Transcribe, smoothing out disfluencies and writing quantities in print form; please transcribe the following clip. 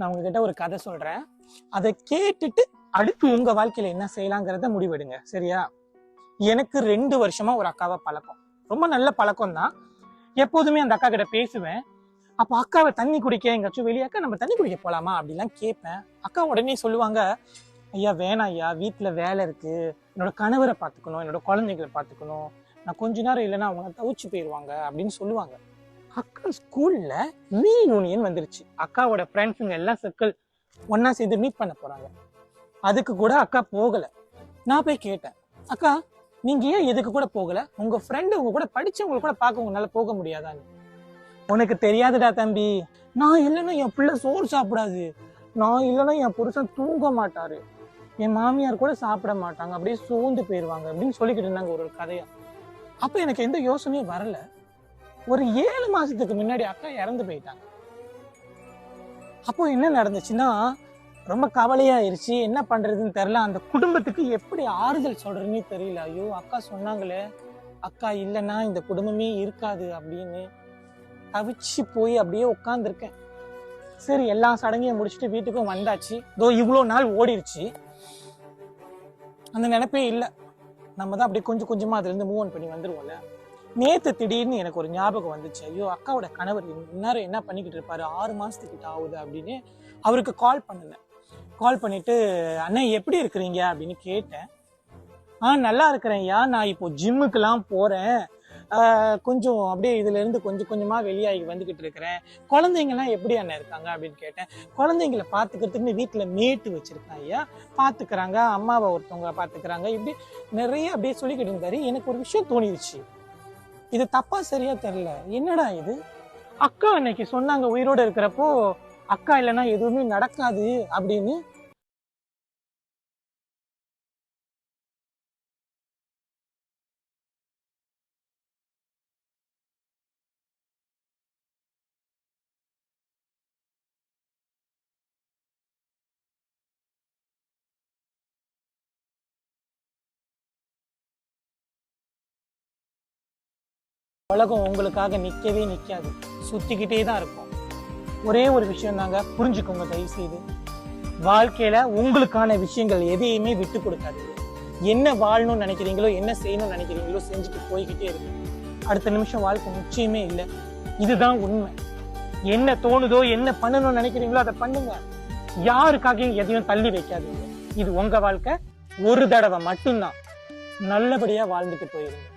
நான் உங்ககிட்ட ஒரு கதை சொல்றேன். அதை கேட்டுட்டு அடுத்து உங்க வாழ்க்கையில என்ன செய்யலாங்கிறத முடிவெடுங்க, சரியா? எனக்கு 2 வருஷமா ஒரு அக்காவை பழக்கம். ரொம்ப நல்ல பழக்கம் தான். எப்போதுமே அந்த அக்கா கிட்ட பேசுவேன். அப்போ அக்காவை தண்ணி குடிக்க எங்காச்சும் வெளியே, அக்கா நம்ம தண்ணி குடிக்க போலாமா அப்படிலாம் கேட்பேன். அக்கா உடனே சொல்லுவாங்க, ஐயா வேணாம் ஐயா, வீட்டுல வேலை இருக்கு, என்னோட கணவரை பார்த்துக்கணும், என்னோட குழந்தைகளை பார்த்துக்கணும், நான் கொஞ்ச நேரம் இல்லைன்னா அவங்க தவிச்சு போயிடுவாங்க அப்படின்னு சொல்லுவாங்க. அக்கா ஸ்கூல்ல மீ யூனியன் வந்துருச்சு. அக்காவோட ஃப்ரெண்ட்ஸுங்க எல்லாம் சர்க்கிள் ஒன்னா சேர்ந்து மீட் பண்ண போறாங்க. அதுக்கு கூட அக்கா போகல. நான் போய் கேட்டேன், அக்கா நீங்க ஏன் எதுக்கு கூட போகல? உங்க ஃப்ரெண்டு உங்க கூட படிச்சவங்க கூட பார்க்க உங்களால போக முடியாதான்னு. உனக்கு தெரியாதுடா தம்பி, நான் இல்லைன்னா என் பிள்ளை சோறு சாப்பிடாது, நான் இல்லைன்னா என் புருஷன் தூங்க மாட்டாரு, என் மாமியார் கூட சாப்பிட மாட்டாங்க, அப்படியே சோர்ந்து போயிருவாங்க அப்படின்னு சொல்லிக்கிட்டு இருந்தாங்க ஒரு கதையா. அப்ப எனக்கு எந்த யோசனையும் வரல. ஒரு 7 மாசத்துக்கு முன்னாடி அக்கா இறந்து போயிட்டாங்க. அப்போ என்ன நடந்துச்சுன்னா, ரொம்ப கவலையாயிருச்சு. என்ன பண்றதுன்னு தெரியல. அந்த குடும்பத்துக்கு எப்படி ஆறுதல் சொல்றதுன்னு தெரியல. ஐயோ அக்கா சொன்னாங்களே, அக்கா இல்லைன்னா இந்த குடும்பமே இருக்காது அப்படின்னு தவிச்சு போய் அப்படியே உட்காந்துருக்கேன். சரி, எல்லா சடங்கையும் முடிச்சுட்டு வீட்டுக்கும் வந்தாச்சு. இதோ இவ்வளோ நாள் ஓடிருச்சு. அந்த நினைப்பே இல்லை. நம்ம தான் அப்படியே கொஞ்சம் கொஞ்சமா அதுல இருந்து மூவ் ஆன் பண்ணி வந்துருவோம்ல. நேத்து திடீர்னு எனக்கு ஒரு ஞாபகம் வந்துச்சு. ஐயோ அக்காவோட கணவர் இந்நேரம் என்ன பண்ணிக்கிட்டு இருப்பாரு, 6 மாசத்துக்கிட்ட ஆகுது அப்படின்னு அவருக்கு கால் பண்ணினேன். கால் பண்ணிட்டு, அண்ணா எப்படி இருக்கிறீங்க அப்படின்னு கேட்டேன். நல்லா இருக்கிறேன் ஐயா, நான் இப்போ ஜிம்முக்கெல்லாம் போறேன், கொஞ்சம் அப்படியே இதுல இருந்து கொஞ்சம் கொஞ்சமா வெளியாகி வந்துகிட்டு இருக்கிறேன். குழந்தைங்கலாம் எப்படி அண்ணன் இருக்காங்க அப்படின்னு கேட்டேன். குழந்தைங்களை பாத்துக்கிறதுக்குன்னு வீட்டுல மேட்டு வச்சிருக்கேன் ஐயா, பாத்துக்கிறாங்க, அம்மாவை ஒருத்தவங்க பாத்துக்கிறாங்க, இப்படி நிறைய அப்படியே சொல்லிக்கிட்டு இருந்தாரு. எனக்கு ஒரு விஷயம் தோணிடுச்சு, இது தப்பா சரியா தெரியல, என்னடா இது? அக்கா அன்னைக்கு சொன்னாங்க உயிரோட இருக்கிறப்போ அக்கா இல்லைன்னா எதுவுமே நடக்காது அப்படின்னு. உலகம் உங்களுக்காக நிக்கவே நிக்காது, சுத்திக்கிட்டே தான் இருக்கும். ஒரே ஒரு விஷயம் தாங்க, புரிஞ்சுக்கோங்க தயவு செய்து. வாழ்க்கையில உங்களுக்கான விஷயங்கள் எதையுமே விட்டு கொடுக்காது. என்ன வாழணும்னு நினைக்கிறீங்களோ, என்ன செய்யணும்னு நினைக்கிறீங்களோ செஞ்சுட்டு போய்கிட்டே இருக்கு. அடுத்த நிமிஷம் வாழ்க்கை நிச்சயமே இல்லை. இதுதான் உண்மை. என்ன தோணுதோ, என்ன பண்ணணும்னு நினைக்கிறீங்களோ அதை பண்ணுங்க. யாருக்காகவும் எதையும் தள்ளி வைக்காதீங்க. இது உங்க வாழ்க்கை, ஒரு தடவை மட்டும்தான். நல்லபடியா வாழ்ந்துட்டு போயிருங்க.